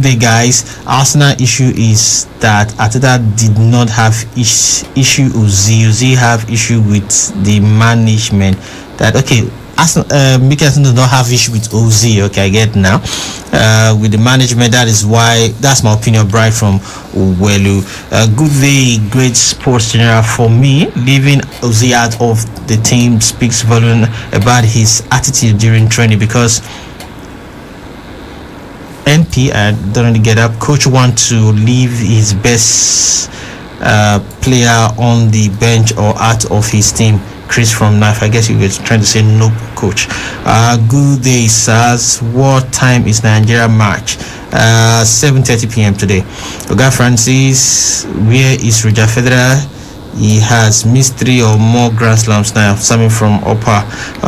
day, guys. Arsenal issue is that Arteta did not have issue with Uzi have issue with the management. That okay, Mikel does not have issue with Uzi. Okay, I get now. With the management, that is why. That's my opinion. Bright from Uwelu. Good day, great sports general for me. Leaving Uzi out of the team speaks volume about his attitude during training, because NP, I don't really get up. Coach want to leave his best player on the bench or out of his team. Chris from Knife, I guess you were trying to say no, coach. Good day, sirs. What time is Nigeria match? 7:30 p.m. today. Oga Francis, where is Roger Federer? He has missed 3 or more Grand Slams now. Sammy from Upper.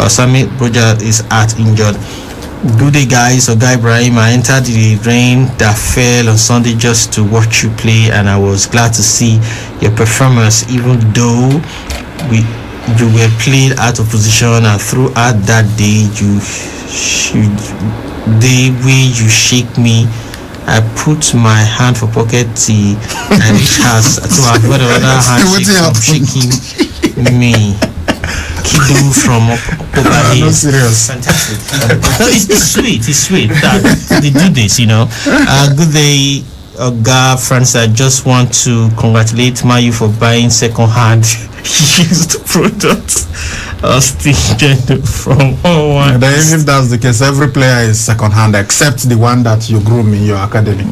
Sammy Roger is injured. Good day, guys. Oga Ibrahim, I entered the rain that fell on Sunday just to watch you play, and I was glad to see your performance, even though you were played out of position, and throughout that day, the way you shake me, I put my hand for pocket tea and it has to avoid another hand from shaking me. Kido from Popa is serious. Fantastic. It's sweet that they do this, you know. Good day, Oga France. I just want to congratulate Mayu for buying second-hand used products. From then if that's the case, every player is second-hand except the one that you groom in your academy.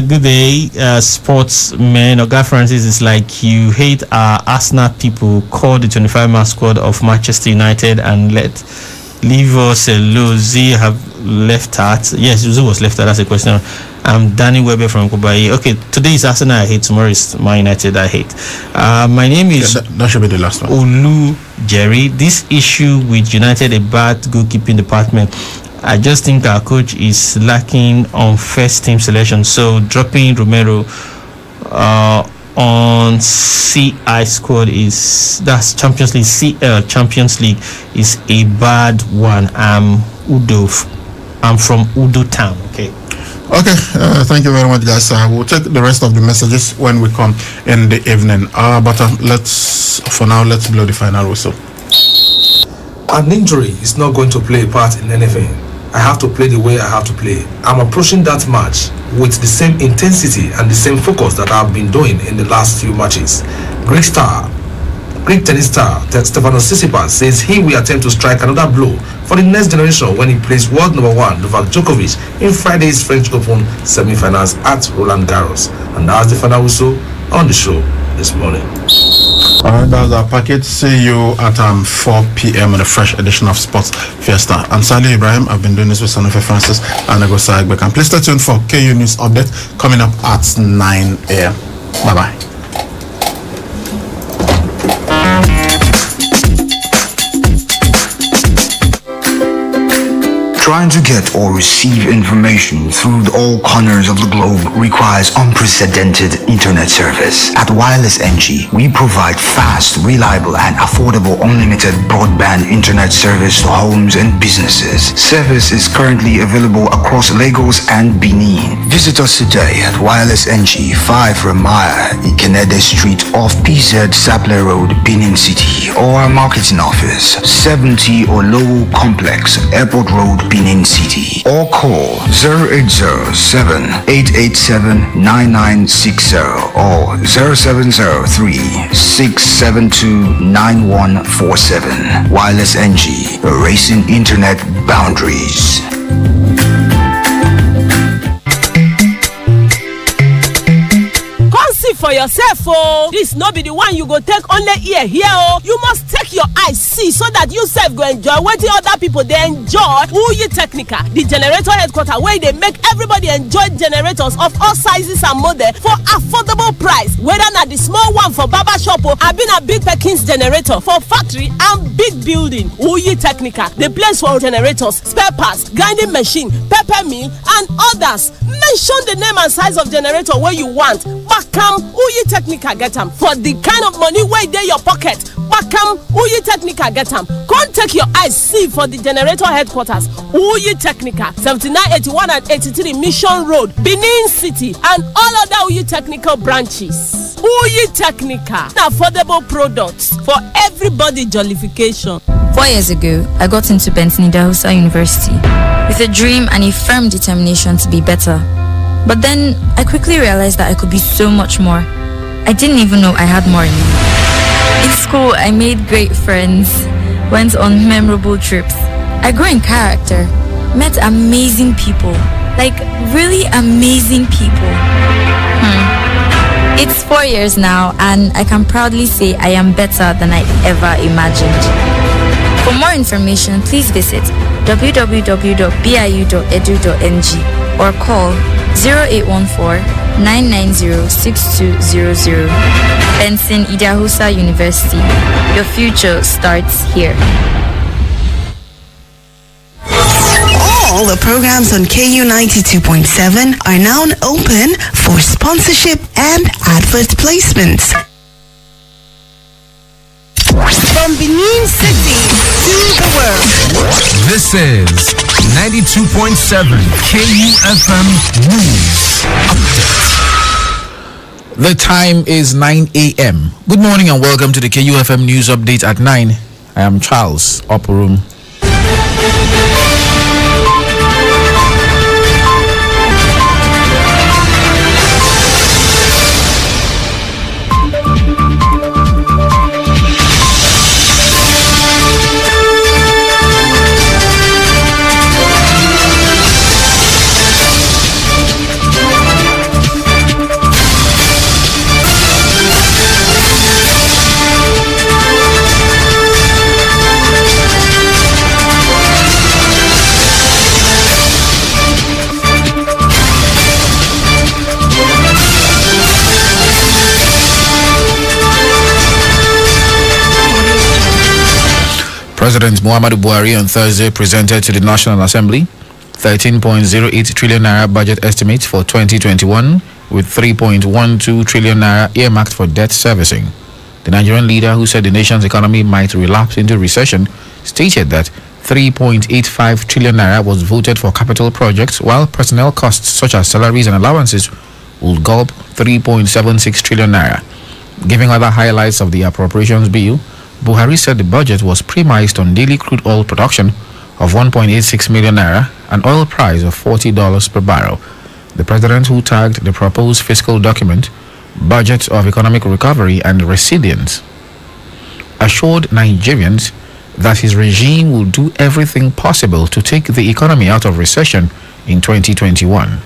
Good day, sportsmen. Oga Francis is like, you hate our Arsenal people. Call the 25-man squad of Manchester United and leave us alone. Z have left out. Yes, Zuzu was left out. That's a question. I'm Danny Weber from Kubai. Okay, today is Arsenal I hate. Tomorrow is Man United I hate. My name is that should be the last one. Olu Jerry. This issue with United, a bad goalkeeping department. I just think our coach is lacking on first team selection. So dropping Romero on CI squad that's Champions League. CL Champions League is a bad one. I'm from Udo Town. Okay, thank you very much, guys. We'll take the rest of the messages when we come in the evening. But let's blow the final whistle. An injury is not going to play a part in anything. I have to play the way I have to play. I'm approaching that match with the same intensity and the same focus that I've been doing in the last few matches. Greek tennis star Stefanos Tsitsipas says he will attempt to strike another blow for the next generation when he plays world number 1 Novak Djokovic in Friday's French Open semi-finals at Roland Garros. And that's the final whistle on the show this morning. Alright, that's our package. See you at 4 p.m. on a fresh edition of Sports Fiesta. I'm Salih Ibrahim. I've been doing this with Sanofi Francis and Agosa Agbekan. Please stay tuned for KU News Update coming up at 9 a.m. Bye-bye. Trying to get or receive information through all corners of the globe requires unprecedented internet service. At Wireless NG, we provide fast, reliable, and affordable unlimited broadband internet service to homes and businesses. Service is currently available across Lagos and Benin. Visit us today at Wireless NG, 5 Ramaya, Ikenede Street off PZ Sapler Road, Benin City, or our marketing office, 70 Olowo Complex, Airport Road, Benin City, or call 0807-887-9960 or 0703-672-9147. Wireless NG, erasing internet boundaries. For yourself, oh, this no be the one you go take only ear here, oh. You must take your eyes see so that you self go enjoy what the other people they enjoy. Uyi Technica, the generator headquarter where they make everybody enjoy generators of all sizes and models for affordable price. Whether not the small one for barber shop or I been a big Perkins generator for factory and big building. Uyi Technica, the place for generators, spare parts, grinding machine, pepper mill, and others. Mention the name and size of generator where you want. Bakam Uyi Technica get them for the kind of money where they your pocket. Bakam Uyi Technica get them. Come take your eyes see for the generator headquarters. Uyi Technica, 7981 and 83 Mission Road, Benin City, and all other Uyi Technical branches. Uyi Technica, affordable products for everybody jollification. 4 years ago, I got into Benton Idahosa University with a dream and a firm determination to be better. But then I quickly realized that I could be so much more. I didn't even know I had more in me. In school, I made great friends, went on memorable trips. I grew in character, met amazing people, like really amazing people. It's 4 years now, and I can proudly say I am better than I ever imagined. For more information, please visit www.biu.edu.ng or call 0814-990-6200. Benson Idahosa University. Your future starts here. All the programs on KU 92.7 are now open for sponsorship and advert placements. From Benin City to the world. This is 92.7 KUFM News Update. The time is 9 a.m. Good morning and welcome to the KUFM News Update at 9. I am Charles Oporum. President Muhammadu Buhari on Thursday presented to the National Assembly 13.08 trillion naira budget estimate for 2021 with 3.12 trillion naira earmarked for debt servicing. The Nigerian leader, who said the nation's economy might relapse into recession, stated that 3.85 trillion naira was voted for capital projects, while personnel costs such as salaries and allowances will gulp 3.76 trillion naira. Giving other highlights of the appropriations bill, Buhari said the budget was premised on daily crude oil production of 1.86 million naira and oil price of $40 per barrel. The president, who tagged the proposed fiscal document Budget of Economic Recovery and Resilience, assured Nigerians that his regime will do everything possible to take the economy out of recession in 2021.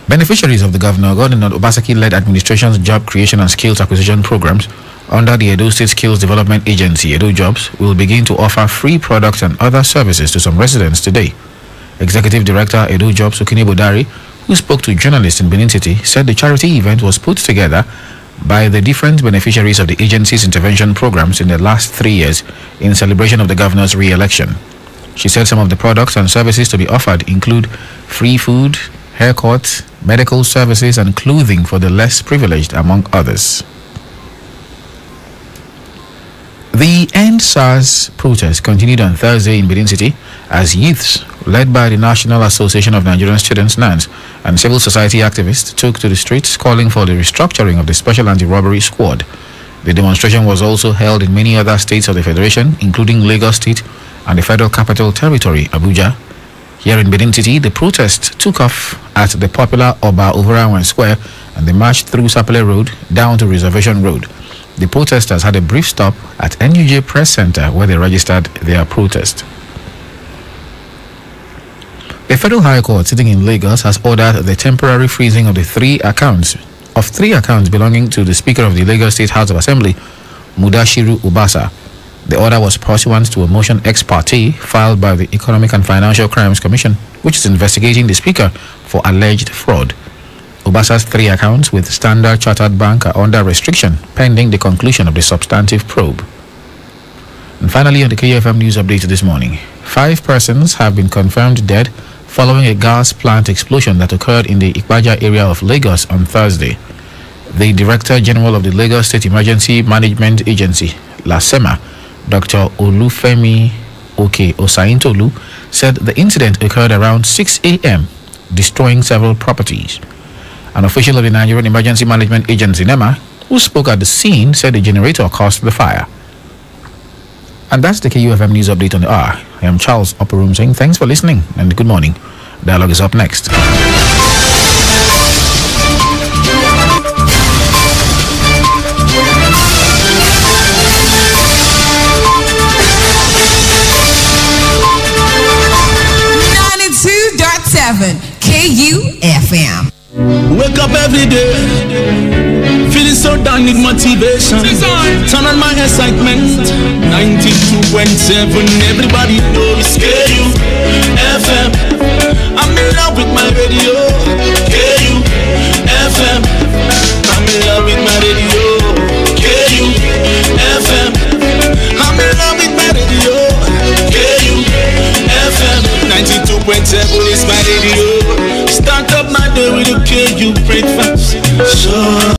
Beneficiaries of the Governor Godwin Obaseki-led administration's job creation and skills acquisition programs under the Edo State Skills Development Agency, Edo Jobs, will begin to offer free products and other services to some residents today. Executive Director Edo Jobs Okini Bodari, who spoke to journalists in Benin City, said the charity event was put together by the different beneficiaries of the agency's intervention programs in the last 3 years in celebration of the governor's re-election. She said some of the products and services to be offered include free food, haircuts, medical services, and clothing for the less privileged, among others. The End SARS protest continued on Thursday in Benin City as youths, led by the National Association of Nigerian Students (NANS) and civil society activists, took to the streets calling for the restructuring of the Special Anti-Robbery Squad. The demonstration was also held in many other states of the Federation, including Lagos State and the Federal Capital Territory, Abuja. Here in Benin City, the protest took off at the popular Oba Overawan Square and they marched through Sapele Road down to Reservation Road. The protesters had a brief stop at NUJ Press Center where they registered their protest. The Federal High Court sitting in Lagos has ordered the temporary freezing of three accounts belonging to the Speaker of the Lagos State House of Assembly, Mudashiru Ubasa. The order was pursuant to a motion ex parte filed by the Economic and Financial Crimes Commission, which is investigating the Speaker for alleged fraud. Ubasa's 3 accounts with Standard Chartered Bank are under restriction pending the conclusion of the substantive probe. And finally, on the KUFM News Update this morning, 5 persons have been confirmed dead following a gas plant explosion that occurred in the Ikpaja area of Lagos on Thursday. The Director General of the Lagos State Emergency Management Agency, LASEMA, Dr. Olufemi Oke Osaintolu, said the incident occurred around 6 a.m., destroying several properties. An official of the Nigerian Emergency Management Agency, NEMA, who spoke at the scene, said the generator caused the fire. And that's the KUFM News Update on the hour. I am Charles Opperum saying thanks for listening and good morning. Dialogue is up next. KUFM. Wake up every day, feeling so down with motivation. Turn on my excitement. 92.7, everybody knows KUFM. I'm in love with my radio. KUFM. I'm in love with my radio. KUFM. I'm in love with my radio. KUFM. 92.7 is my radio. Start up my day with a KU breakfast. Sure.